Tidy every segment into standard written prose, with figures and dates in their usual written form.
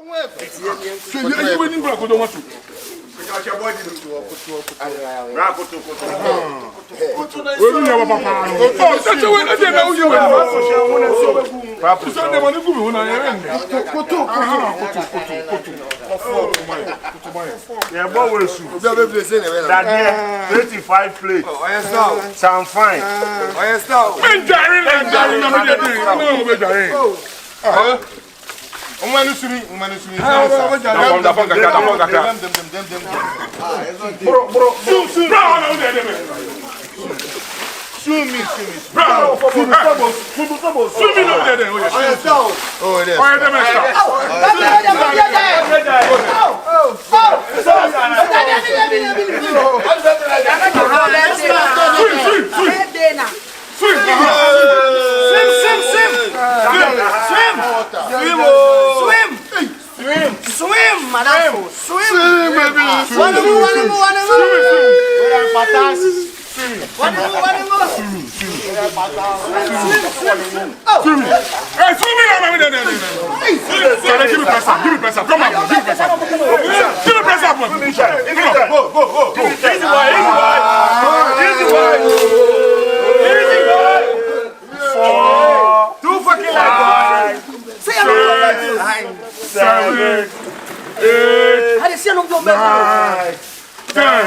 You win in Braco. Swim, madam. Swim, baby. One more.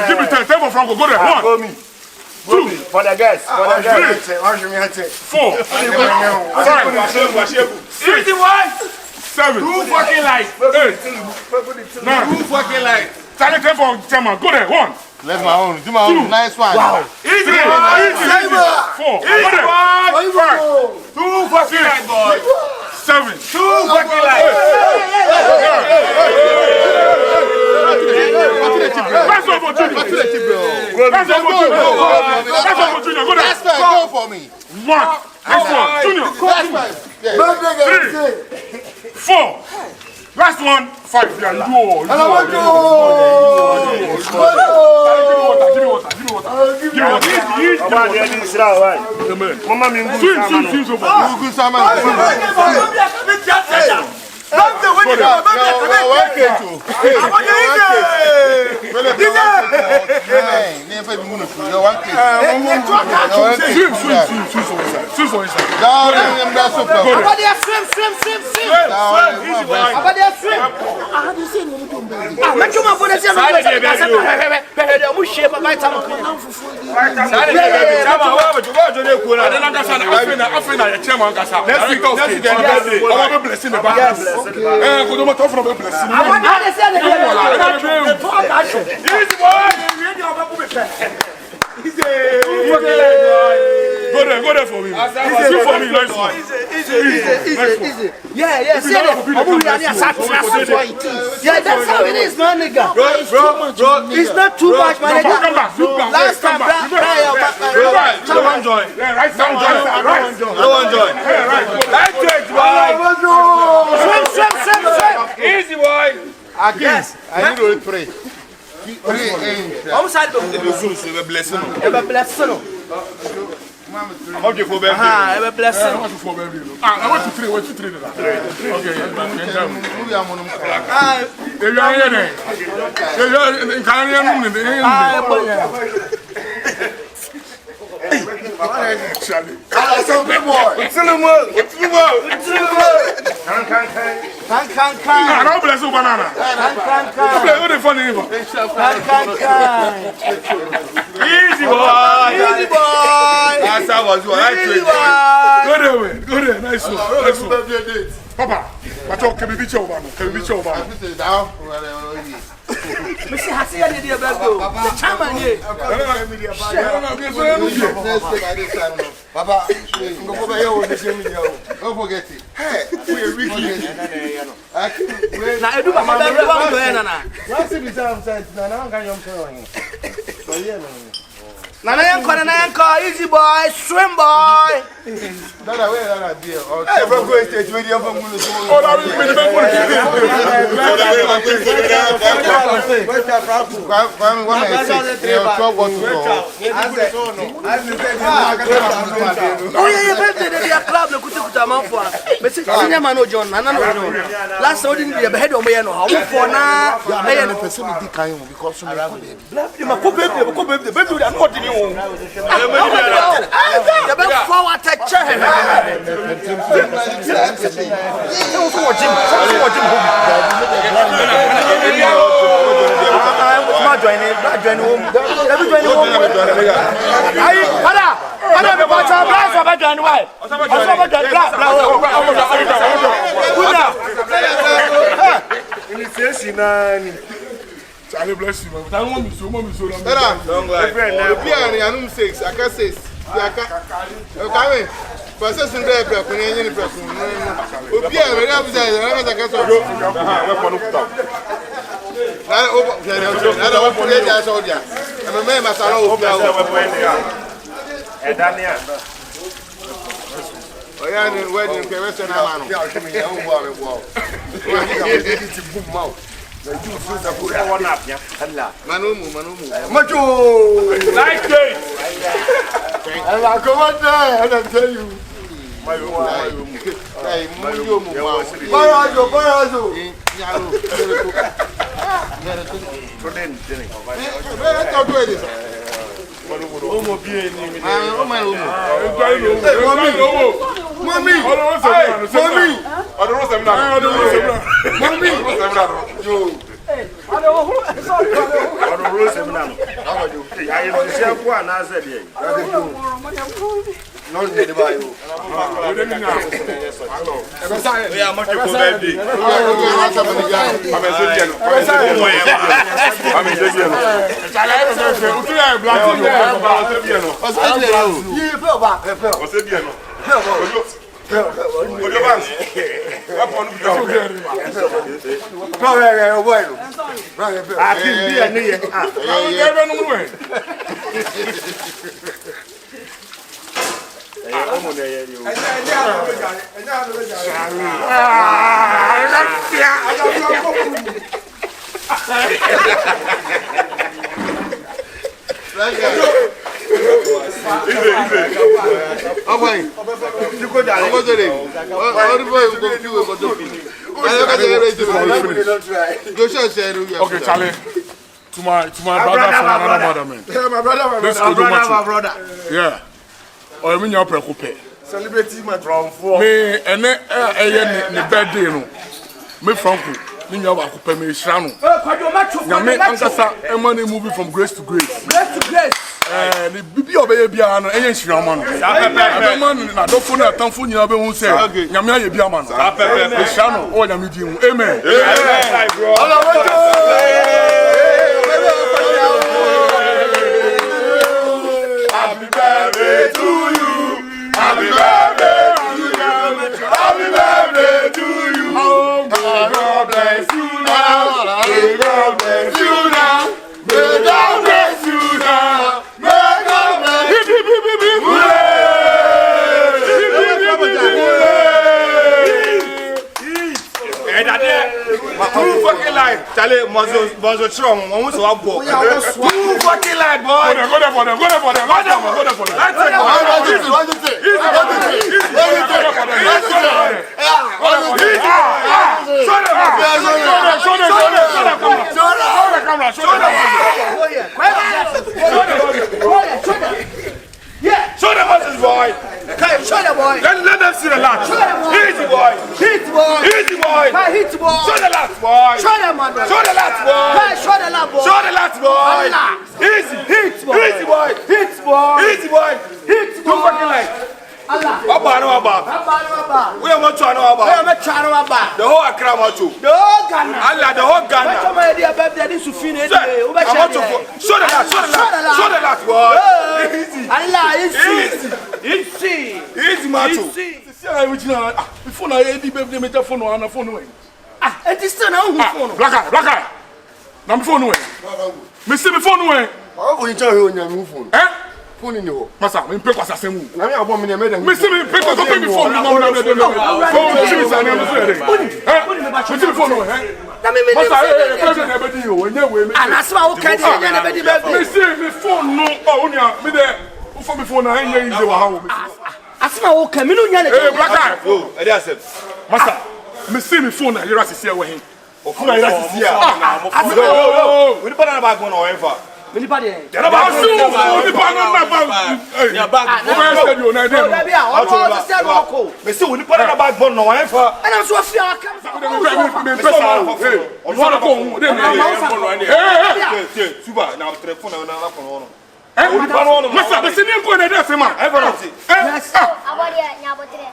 Give me 10. 10 for Franco. Go there. 1. Two. For the guys. For the guys. 4. 5. 6. 7. 2 fucking lights. 8. 9. 2 fucking lights. 10 for Chairman. Go there. 1. Left my own. Do my own. Nice one. Wow. Easy. 3. 4. Go there. 5. 2 fucking lights, boy. 7. 2 fucking lights. That's over Junior. That's over Junior. Go there. That's fine. Go for me. 1. Next one. Junior. That's fine. 3. 4. Last one. 5. Yeah, you do all. Give me water. Go there for me. Easy for me, nice one. Easy. Yeah. Yeah, that's how it is, man, nigga. Bro, it's not too much, man. Last time, No one join. Right. Swim. Easy, boy. Yes. I need to pray. Outside of the blessing. How do you feel, baby? I want to 3. Okay. Easy, boy. That's how I was doing. Go there. Nice one. Papa, what's your can be over? Mr. Hassia, the chairman here. Papa, don't forget it. Hey, we're really. Now, I do my baby. What's the reason I'm saying? I'm going to Nana yanko, easy boy, swim boy. Nana, where are you? Ever go stage with your family? Oh, that is me. Oh yeah, birthday they are club no kuta man for. But senior man no John, Nana no John. Last so didn't be a head on me no. How for na? I am a person who decline because of The baby are not in you. The best forward to check. Charlie bless you, man. I don't want me so. Long life. I don't say, I can't say. Okay. Processing there, I tell you. Okay, Charlie. To my brother from another mother, man. My brother. Yeah. Or I mean, you're preoccupied. Celebrating my drum for me, and then a birthday, no. Me from me, you are prepared. Me, Shano. Me, Ankasa, a money movie from grace to grace. Grace to grace. The baby of baby, I know, and she, man. I'm man, I don't phone a town phone, you have been say, Yamia, you be a man. Shano, all your medium. Amen. Happy birthday to you. Happy birthday to you. Happy birthday to you. May God bless you now. May God bless you now. May God bless you now. May God bless you. Too fucking light. Charlie, Monzo Chong, almost a boy. Too fucking light, boy. Go there for them. Show them what this boy. Show the boy. Let them see the latch. Easy boy. Hit boy. Easy boy. Hit boy. Show the latch boy. Show the man. Show the latch boy. Show the latch boy. Show the latch boy. Easy. Hit boy. Easy boy. Hit boy. Easy boy. Hit boy. Too fucking light. Allah. Abba no abba. We are not trying to abba. The whole Accra macho. The whole Ghana. Allah, the whole Ghana. Show the latch boy. Easy. Allah, Easy macho. Before I had the baby, me phone on the phone. it is still now. Black eye. Now, phone away. Mr. Phone away. Oh, you tell you on your phone. Eh? phone in your Masa, me pick was asemu. na me abom me made Me see me pick was pick me phone no. Phone see me say na me so dey. Me see phone no, Na me Masa, president e be di o, onye we me. Anasema wo ka dey na be di be. Me see me phone no, onya me dey. Wo for me phone na enye easy wa ha wo me. Asema wo ka me no nya le. Brother. Oh, I dey accept. Masa, me see me phone na yera sisi e we hin. Phone I dey see here. We dey na bag one or ever. Me ni pa dey. Yera ba su, ni pa no na ba. Ya bag. Wo be studio na dey. Baby a o to se no ko. Me see we dey na bag one or ever. Ana so fi aka. Me pesa. O no ko hu dey me. Suba na telephone na phone no. Masa, me see me ko na dey sema. Ever not. Yes. Abode nyabotre.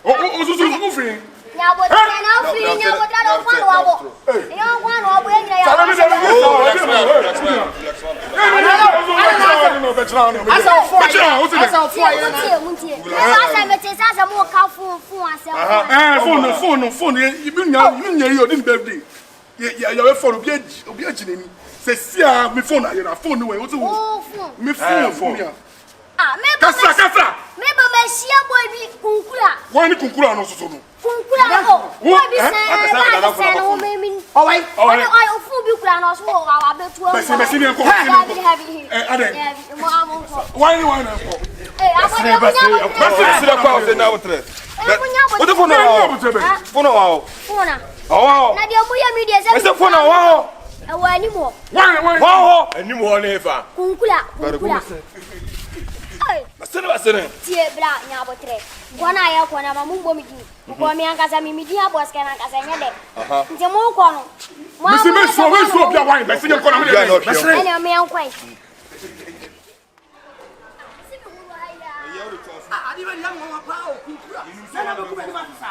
O so mo fi. Nyabotre na fi nyabotre do kwa no abo. Yo kwa no abo enye ya. Phone, you didn't birthday. Your phone, say, see, my phone, phone, me phone. Ah, me Kasa. me shia boy bi kunkura. Why ni kunkura no so no? Kunkura ko. Boy bi say no me min. Oh wait. Oh ofu bi kura no so wa betu. Messi ni ko. Ade. Why no? Eh, abode na wotre. What the phone now? Phone now. Phone. Oh. Na dia mu ya mi dia Me say phone now. E wa ni mo. Why? Wow. Anim ho na efa. Kunkura. Basene. Tie bra nyabotre. Gwana ya ko na mamu bo mi di. Ko mi ankaza mi di abos kana ankaza nya de. Nti mo ko no. Messi me so bia why? Messi ni ko na me. Ene me ankwai. Adi be ya mo pa o kunkura. Na be ku be ma sa.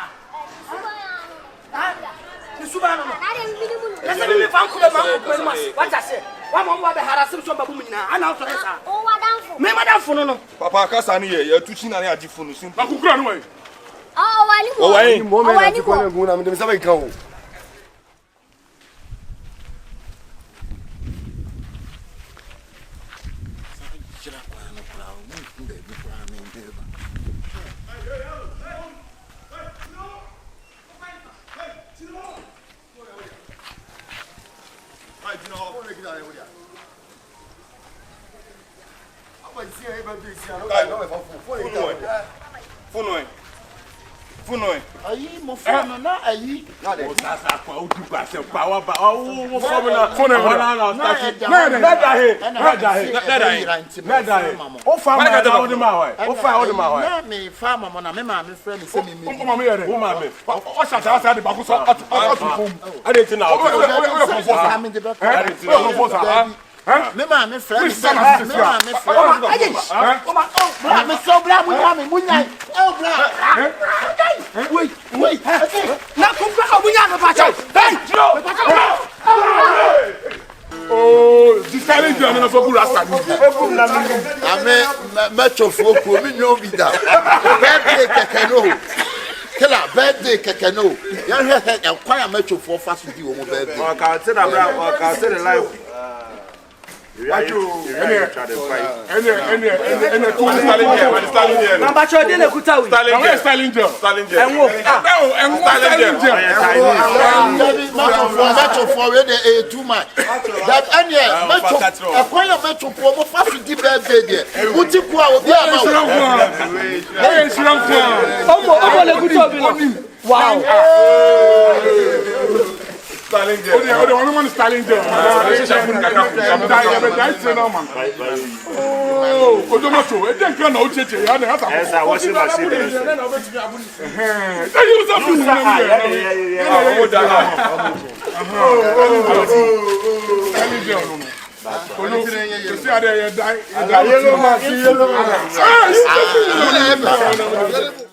Ni suba no. Na de mi di mu. Lesa me fa ku be ma ku be ma. What I say? Wa mo ba be harasim so ba bu nyina. Ana o so sa. O wadanfo. Me madam fo no. Papa kasa ni ye tuchi na ya jifu no simple. Na kunkura no why? Oh, wani mo. Why? mo me na ti ko na gu na me dem say kan o Phone. ayi mo phone na ayi na de Sasa kwa utupa se pa wa ba. Oh, phone na. O fa ma na o di ma wa. O fa o di ma wa. na me fa mama na me ma me friend say me me O ma me yere. O ma me. O sa de ba ku so atu kom. Ade ti na o. me de ba me ma me friend say me ma me friend me so bra mu nya bra wait Na kunkura o bunya no pa cha. Hey, Oh, this challenge you na for good rasta. ame metofo ko mi nyo bi da birthday keke no ya he kwa ya metofo fa so di wo mo birthday O ka se na bra, o ka se the life. Any Number cho de le kuta wi. Styling gel. Enwo. metofo we dey too much that any metofo kwa ya metofo mo fa so di birthday there uti ku a obi ama Omo le kuta bi no. Wow. Styling gel. Oh, styling gel. Oh, kodomoto. E den kan na o cheche ya na ata. Esa washing machine. Yellow man.